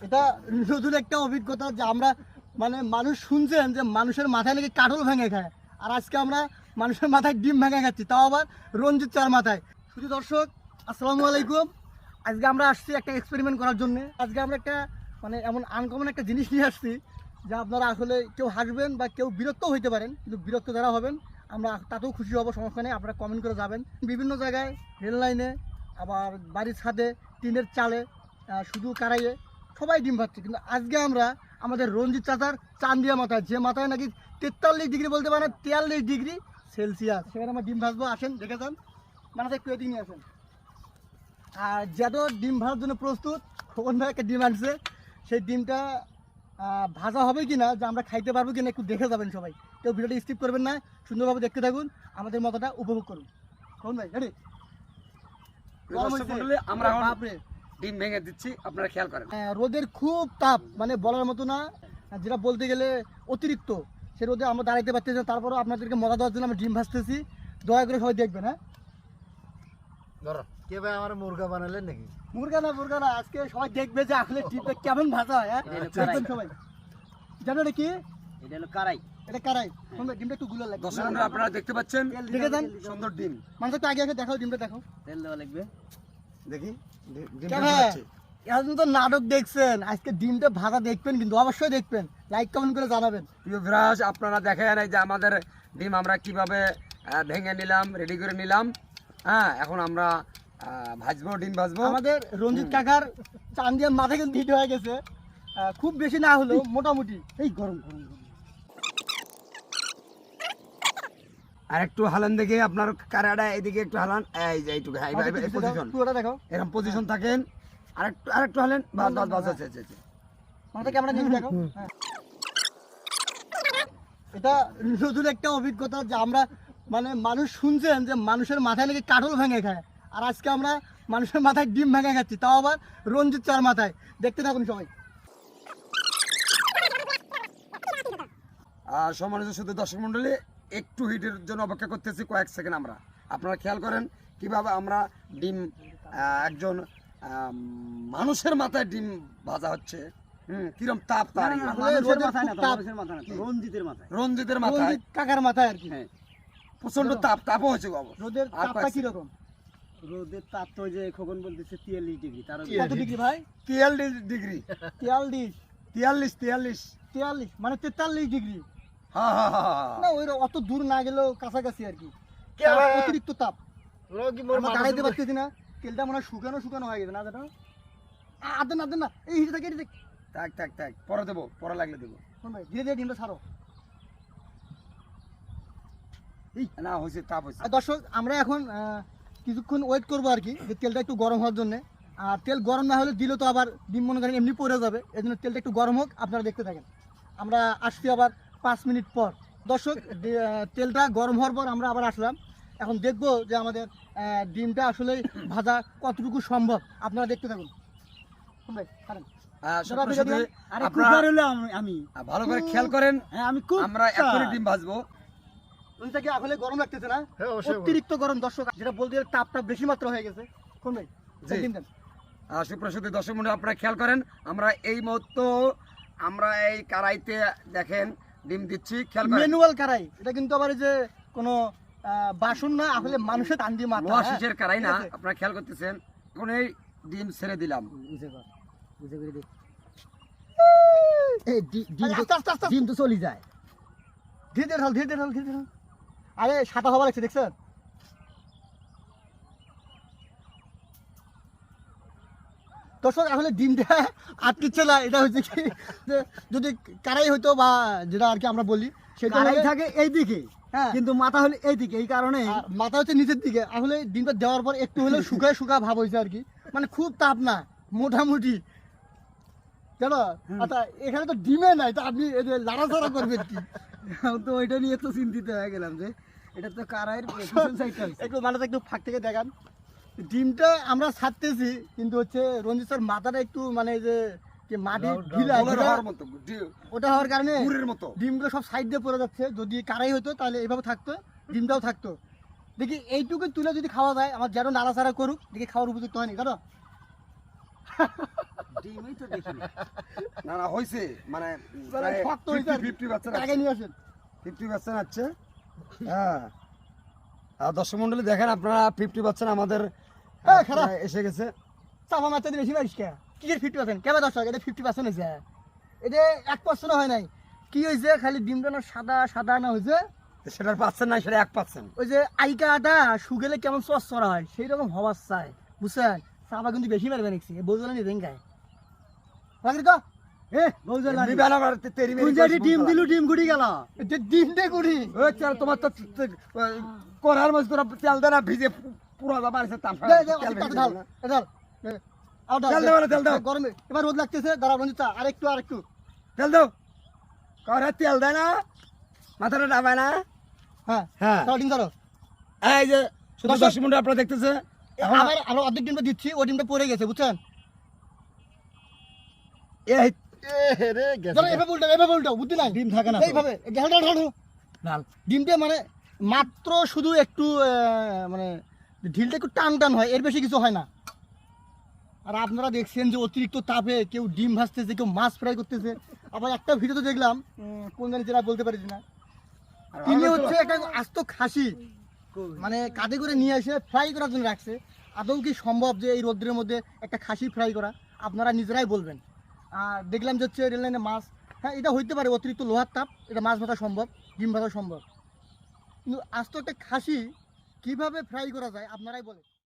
এটা নতুন একটা অভিজ্ঞতা যে আমরা মানে মানুষ শুনছেন যে মানুষের মাথায় নাকি কাঠল ভেঙে খায়, আর আজকে আমরা মানুষের মাথায় ডিম ভেঙে খাচ্ছি, তাও আবার রঞ্জিত চার মাথায়। শুধু দর্শক আসসালামু আলাইকুম, আজকে আমরা আসছি একটা এক্সপেরিমেন্ট করার জন্য। আজকে আমরা একটা মানে এমন আনকমন একটা জিনিস নিয়ে আসছি যা আপনারা আসলে কেউ হাসবেন বা কেউ বিরক্ত হইতে পারেন, কিন্তু বিরক্ত যারা হবেন আমরা তাতেও খুশি হব, সমস্যা নেই, আপনারা কমেন্ট করে যাবেন। বিভিন্ন জায়গায় রেল লাইনে, আবার বাড়ির ছাদে, টিনের চালে, শুধু কারাইয়ে সবাই ডিম ভাজছে, কিন্তু আজকে আমরা আমাদের রঞ্জিত চাচার চান্দিয়া মাথায়, যে মাথায় নাকি 43 ডিগ্রি বলতে পারে 43 ডিগ্রি সেলসিয়াস, সেখানে আমরা ডিম ভাজবো। আসেন দেখে যান, মাথায় একটু এদিকে নিয়ে আসেন। আর যত ডিম ভাজার জন্য প্রস্তুত, খোকন ভাই একটা ডিম আনছে, সেই ডিমটা ভাজা হবে কি না, যে আমরা খাইতে পারবো কিনা একটু দেখে যাবেন সবাই। কেউ ভিডিওটা স্কিপ করবেন না, সুন্দরভাবে দেখতে থাকুন, আমাদের মতটা উপভোগ করুন। খোকন ভাই রেডি? আমরা ডিম ভেঙে দিচ্ছি, আপনারা খেয়াল করেন। রোদের খুব তাপ, মানে বলার মতো না, যেটা বলতে গেলে অতিরিক্ত। সে রোদে আমরা দাঁড়াইতে পারতেছি না, তারপরেও আপনাদেরকে মজা দেওয়ার জন্য আমরা ডিম ভাজতেছি। দয়া করে সবাই দেখবেন। হ্যাঁ কে ভাই আমার মুরগা বানালেন নাকি? মুরগা না, আজকে সবাই দেখবে যে আসলে ডিমটা কেমন ভাজা হয়। হ্যাঁ দেখবেন সবাই। জানো এটা কি? এটা হলো কারাই। এটা কারাই। শুনবে ডিমটা একটু গুলো লাগবে। দর্শক বন্ধুরা আপনারা দেখতে পাচ্ছেন, দেখে যান সুন্দর ডিম। মানুষ একটু আগে দেখাও, ডিমটা দেখো। তেল দেওয়া লাগবে। দেখি কেন এখন তো নাটক দেখছেন, আজকে ডিমটা ভাজা দেখবেন, কিন্তু অবশ্যই দেখবেন, লাইক কমেন্ট করে জানাবেন। প্রিয় ভিউয়ার্স, আপনারা দেখেন এই যে আমাদের ডিম আমরা কিভাবে ভেঙে নিলাম, রেডি করে নিলাম। হ্যাঁ, এখন আমরা ভাজবো, ডিম ভাজবো। আমাদের রঞ্জিত কাকার চান্দিয়া মাথা কিন্তু হিট হয়ে গেছে, খুব বেশি না হলেও মোটামুটি। এই গরম গরম আর একটু হালান দেখে আপনার কারাটা এদিকে একটু হালান, এই যে এইটুকু পজিশন, পুরোটা দেখো, এরকম পজিশন থাকেন। আরেকটু হালেন, বাস বাস বাস, আছে আছে। মাথা ক্যামেরা নিয়ে দেখো। হ্যাঁ। এটা নতুন একটা অভিজ্ঞতা যে আমরা মানে মানুষ শুনছেন যে মানুষের মাথায় নাকি কাঠল ভেঙে খায়, আর আজকে আমরা মানুষের মাথায় ডিম ভেঙে খাচ্ছি, তাও আবার রঞ্জিত চার মাথায়। দেখতে থাকুন সবাই। আর সম্মানিত শুধু দর্শক মন্ডলী, একটু হিটের জন্য অপেক্ষা করতেছি কয়েক সেকেন্ড। আপনারা খেয়াল করেন কিভাবে আমরা ডিম, একজন মানুষের মাথায় ডিম ভাজা হচ্ছে। কিরম তাপ তার, রঞ্জিতের মাথায়, কাকার মাথায় আর কি। হ্যাঁ, প্রচন্ড তাপও হয়েছে। রোদের তাপটা কিরকম? রোদের তাপ তো যে খোকন বলতেছে 43 ডিগ্রি, তার কত ডিগ্রি ভাই? 43 ডিগ্রি। 43 মানে 43 ডিগ্রি। হ্যাঁ হ্যাঁ হ্যাঁ। না ওই অত দূর না গেলেও কাছাকাছি আর কি। অতিরিক্ত তাপ আমরা দাঁড়াইতে পারতেছি না, তেলটা মনে হয় শুকানো হয়ে গেছে না। যেটা আদেন না, এই হিটে থাকে, থাক পরে দেবো, পরে লাগলে দেবো। ভাই ধীরে ধীরে ডিমটা ছাড়ো। না হয়েছে, তাপ হয়েছে। দর্শক আমরা এখন কিছুক্ষণ ওয়েট করবো আর কি, যে তেলটা একটু গরম হওয়ার জন্য। আর তেল গরম না হলে দিলে তো আবার ডিম মনে করেন এমনি পড়ে যাবে, এই জন্য তেলটা একটু গরম হোক, আপনারা দেখতে থাকেন। আমরা আসছি আবার 5 মিনিট পর। দর্শক তেলটা গরম হওয়ার পর আমরা আবার আসলাম, এখন দেখবো যে আমাদের ডিমটা আসলে ভাজা কতটুকু সম্ভব, আপনারা দেখতে থাকুন। ভাই ছাড়েন। আমি ভালো করে খেয়াল করেন, আমরা এখনই ডিম ভাজবো। ওইটাকে আসলে গরম লাগতেছে না? অতিরিক্ত গরম দর্শক, যেটা বলতে গেলে তাপটা বেশি মাত্রা হয়ে গেছে। কোন ভাই ডিম দেন। সুপ্রসিদ্ধ দর্শক মণ্ডলী, আপনারা খেয়াল করেন, আমরা এই মুহূর্তে আমরা এই কারাইতে দেখেন ডিম দিচ্ছি। খেয়াল করেন, ম্যানুয়াল কারাই, এটা কিন্তু আবার এই যে কোনো বাসন না, আসলে মানুষের টান দিয়ে মাথা, লোহা শিশের কারাই না। আপনারা খেয়াল করতেছেন, এখন এই ডিম ছেড়ে দিলাম। ডিম তো চলে যায়। ধীরে ঢাল। আরে সাদা হওয়া লাগছে, দেখছেন? দর্শক আসলে ডিমটা আটকিচ্ছে না, এটা হচ্ছে কি যে যদি কারাই হইতো বা যেটা আর কি আমরা বলি, সেটা থাকে এইদিকে, হ্যাঁ, কিন্তু মাথা হলে এইদিকে, এই কারণে মাথা হচ্ছে নিচের দিকে। আসলে ডিমটা দেওয়ার পর একটু হলেও শুকা ভাব হয়েছে আর কি, মানে খুব তাপ না, মোটামুটি জানো। আচ্ছা এখানে তো ডিমে নাই, তো আপনি লাড়াচাড়া করবেন কি? তো ওইটা নিয়ে একটু চিন্তিত হয়ে গেলাম যে এটা তো কারাইয়ের একটু মানুষ একটু ফাঁক থেকে দেখান। ডিমটা আমরা ছাড়তেছি, কিন্তু হচ্ছে রঞ্জিত স্যার মাথাটা একটু মানে যে মাটি ঢিলা, ওটা হওয়ার কারণে ডিমগুলো সব সাইড দিয়ে পড়ে যাচ্ছে। যদি কারাই হতো তাহলে এইভাবে থাকতো, ডিমটাও থাকতো। দেখি এইটুকু তুলে যদি খাওয়া যায়, আমার যেন নাড়াচাড়া করুক, দেখি খাওয়ার উপযুক্ত হয়নি, জানো। ডিমই তো দেখি না। না না হয়েছে মানে মানে শক্ত হয়েছে আর কি। 50% আগে নিয়ে আসেন 50% আছে। হ্যাঁ আর দর্শক মন্ডলী দেখেন আপনারা 50% আমাদের হ্যাঁ, খারাপ। এসে গেছে। চাপা মারতে দিন বেশি মারিস কে কিসের 50% কেবে দর্শক এটা 50% হয়েছে এটা 1% হয় নাই কি হয়েছে খালি ডিমটা না সাদা সাদা না হয়েছে সেটার পাচ্ছেন না, সেটা 1%। ওই যে আইকাটা শুগেলে কেমন চড়া হয় সেই রকম হওয়ার চাই বুঝছেন চাপা কিন্তু বেশি মারবে নিচ্ছি বউজলা নিয়ে গায়ে লাগি তো এ বউজল এমনি বেলা মারতে তেরি মেরি কুঞ্জাটি করে ডিম বলতে দিলু হয়। ডিম গুড়ি গেল। এটা ডিমটা কুড়ি ওই তেল তোমার তো করার মধ্যে তোরা তেল দেনা ভিজে পুরো যাবার আছে তাম দে দে ঢাল ঢাল আও ঢাল তেল দাও না, তেল দাও। গরমে এবার রোদ লাগতেছে দাঁড়া রঞ্জিত চা আরেকটু তেল দাও করে তেল দেয় না মাথাটা ডাবায় না। হ্যাঁ হ্যাঁ তাও ডিম ধরো এই যে শুধু দর্শক- 10 মিনিট আপনারা দেখতেছে এখন আবার আমরা অর্ধেক ডিমটা দিচ্ছি ওই ডিমটা পড়ে গেছে বুঝছেন এই রে ধরো এভাবে উল্টো বুদ্ধি নাই ডিম থাকে না তো। এইভাবে ঢাল ডাল ডিমটা মানে মাত্র শুধু একটু মানে ঢিলটা একটু টান টান হয় এর বেশি কিছু হয় না আর আপনারা দেখছেন যে অতিরিক্ত তাপে কেউ ডিম ভাজতেছে কেউ মাছ ফ্রাই করতেছে আবার একটা ভিডিও তো দেখলাম কোন জানি যেটা বলতে পারি না তিনি হচ্ছে একটা আস্ত খাসি মানে কাঁধে করে নিয়ে এসে ফ্রাই করার জন্য রাখছে আদৌ কি সম্ভব যে এই রোদ্রের মধ্যে একটা খাসি ফ্রাই করা আপনারা নিজেরাই বলবেন আর দেখলাম যে হচ্ছে রেল লাইনে মাছ হ্যাঁ এটা হইতে পারে অতিরিক্ত লোহার তাপ এটা মাছ ভাজা সম্ভব ডিম ভাজা সম্ভব কিন্তু আস্ত একটা খাসি কিভাবে ফ্রাই করা যায় আপনারাই বলেন